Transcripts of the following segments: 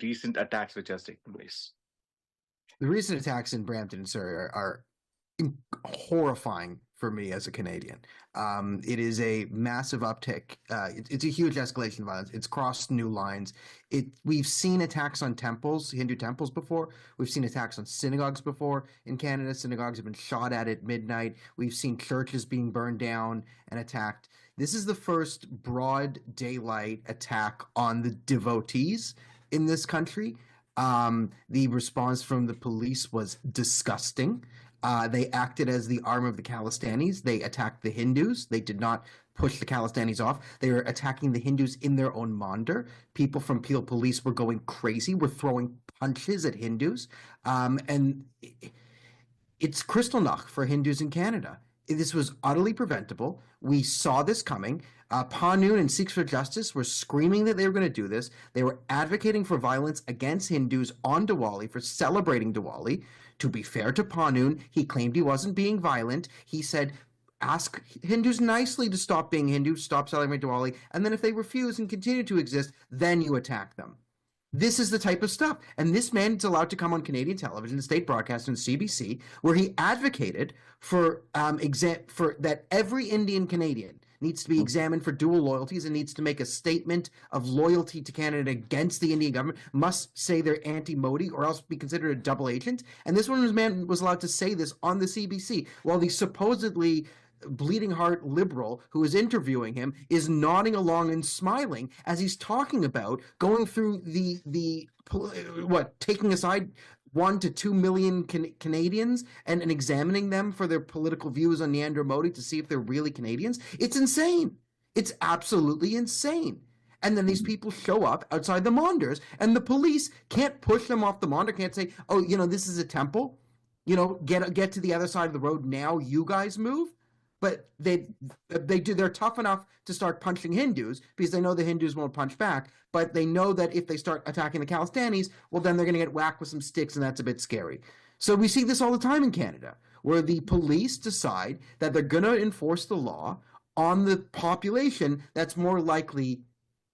recent attacks which has taken place? The recent attacks in Brampton and Surrey are horrifying for me as a Canadian. It is a massive uptick. It's a huge escalation of violence. It's crossed new lines. We've seen attacks on temples, Hindu temples before. We've seen attacks on synagogues before in Canada. Synagogues have been shot at midnight. We've seen churches being burned down and attacked. This is the first broad daylight attack on the devotees in this country. The response from the police was disgusting. They acted as the arm of the Khalistanis. They attacked the Hindus. They did not push the Khalistanis off. They were attacking the Hindus in their own mandir. People from Peel Police were going crazy, were throwing punches at Hindus. And it's Kristallnacht for Hindus in Canada. This was utterly preventable. We saw this coming. Panoon and Sikhs for Justice were screaming that they were going to do this. They were advocating for violence against Hindus on Diwali, for celebrating Diwali. To be fair to Panoon, he claimed he wasn't being violent. He said, ask Hindus nicely to stop being Hindus, stop celebrating Diwali, and then if they refuse and continue to exist, then you attack them. This is the type of stuff. And this man is allowed to come on Canadian television, the state broadcast, and CBC, where he advocated for that every Indian Canadian needs to be examined for dual loyalties and needs to make a statement of loyalty to Canada against the Indian government, must say they're anti-Modi or else be considered a double agent. And this man was allowed to say this on the CBC while the supposedly bleeding heart liberal who is interviewing him is nodding along and smiling as he's talking about going through taking aside 1 to 2 million Canadians and examining them for their political views on Narendra Modi to see if they're really Canadians. It's insane. It's absolutely insane. And then these people show up outside the mandirs, and the police can't push them off the mandir, can't say, oh, this is a temple. Get to the other side of the road now, you guys move. But they're tough enough to start punching Hindus because they know the Hindus won't punch back. But they know that if they start attacking the Khalistanis, well, then they're going to get whacked with some sticks, and that's a bit scary. So we see this all the time in Canada, where the police decide that they're going to enforce the law on the population that's more likely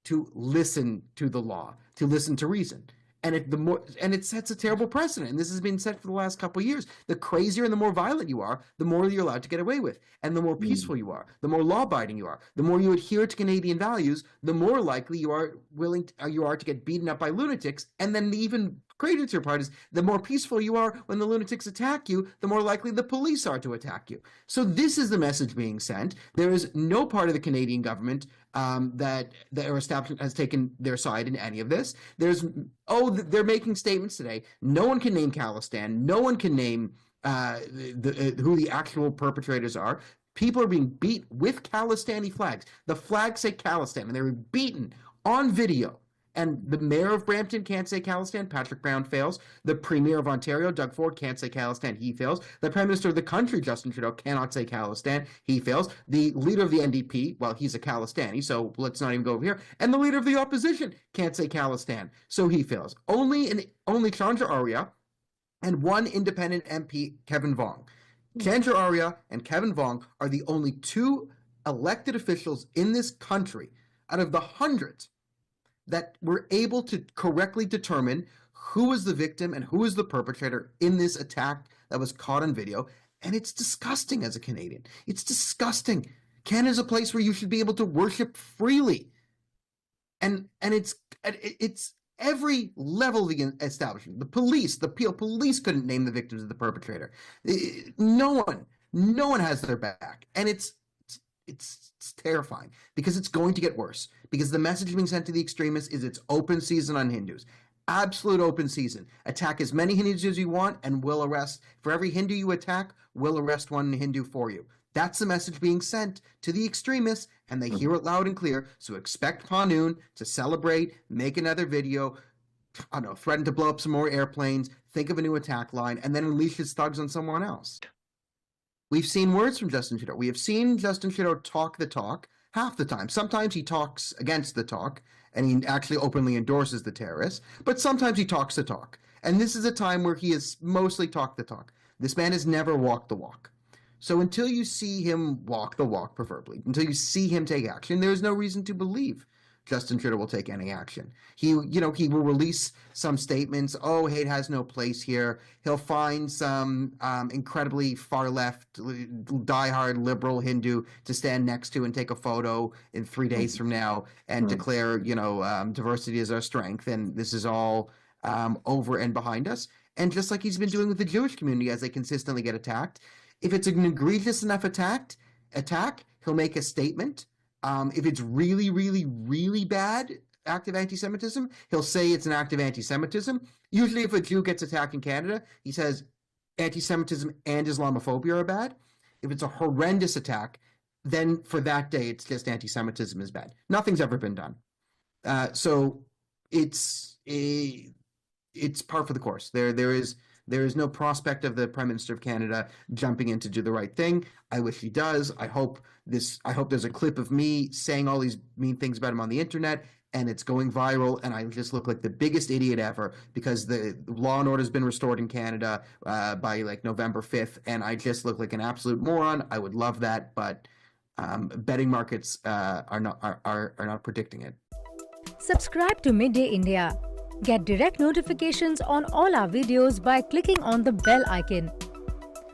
to listen to the law, to listen to reason. And it sets a terrible precedent. And this has been set for the last couple of years. The crazier and the more violent you are, the more you're allowed to get away with. And the more peaceful you are, the more law-abiding you are, the more you adhere to Canadian values, the more likely you are to get beaten up by lunatics. And then the even greater part is the more peaceful you are when the lunatics attack you, the more likely the police are to attack you. So this is the message being sent. There is no part of the Canadian government that our establishment has taken their side in any of this. They're making statements today. No one can name Khalistan. No one can name who the actual perpetrators are. People are being beat with Khalistani flags. The flags say Khalistan, and they were beaten on video. And the mayor of Brampton can't say Khalistan. Patrick Brown fails. The premier of Ontario, Doug Ford, can't say Khalistan. He fails. The prime minister of the country, Justin Trudeau, cannot say Khalistan. He fails. The leader of the NDP, well, he's a Khalistani, so let's not even go over here. And the leader of the opposition can't say Khalistan, so he fails. Only Chandra Arya and one independent MP, Kevin Vong. Chandra Arya and Kevin Vong are the only two elected officials in this country out of the hundreds that were able to correctly determine who was the victim and who was the perpetrator in this attack that was caught on video. And it's disgusting as a Canadian. It's disgusting. Canada's a place where you should be able to worship freely. And it's every level of the establishment. The police, the Peel Police couldn't name the victims of the perpetrator. No one has their back. And it's terrifying because it's going to get worse, because the message being sent to the extremists is it's open season on Hindus. Absolute open season. Attack as many Hindus as you want and we'll arrest. For every Hindu you attack, we'll arrest one Hindu for you. That's the message being sent to the extremists, and they hear it loud and clear. So expect Panoon to celebrate, make another video, threaten to blow up some more airplanes, think of a new attack line, and then unleash his thugs on someone else. We've seen words from Justin Trudeau. We have seen Justin Trudeau talk the talk half the time. Sometimes he talks against the talk, and he actually openly endorses the terrorists, but sometimes he talks the talk. And this is a time where he has mostly talked the talk. This man has never walked the walk. So until you see him walk the walk, preferably, until you see him take action, there's no reason to believe Justin Trudeau will take any action. He will release some statements. Oh, hate has no place here. He'll find some incredibly far left, diehard liberal Hindu to stand next to and take a photo in 3 days from now and declare, diversity is our strength. And this is all over and behind us. And just like he's been doing with the Jewish community as they consistently get attacked, if it's an egregious enough attack, he'll make a statement. If it's really, really, really bad active anti-Semitism, he'll say it's an act of anti-Semitism. Usually if a Jew gets attacked in Canada, he says anti-Semitism and Islamophobia are bad. If it's a horrendous attack, then for that day, it's just anti-Semitism is bad. Nothing's ever been done. So it's par for the course. There is no prospect of the Prime Minister of Canada jumping in to do the right thing. I wish he does. I hope there's a clip of me saying all these mean things about him on the internet and it's going viral and I just look like the biggest idiot ever because the law and order has been restored in Canada by like November 5th and I just look like an absolute moron. I would love that, but betting markets are not predicting it. Subscribe to Midday India. Get direct notifications on all our videos by clicking on the bell icon.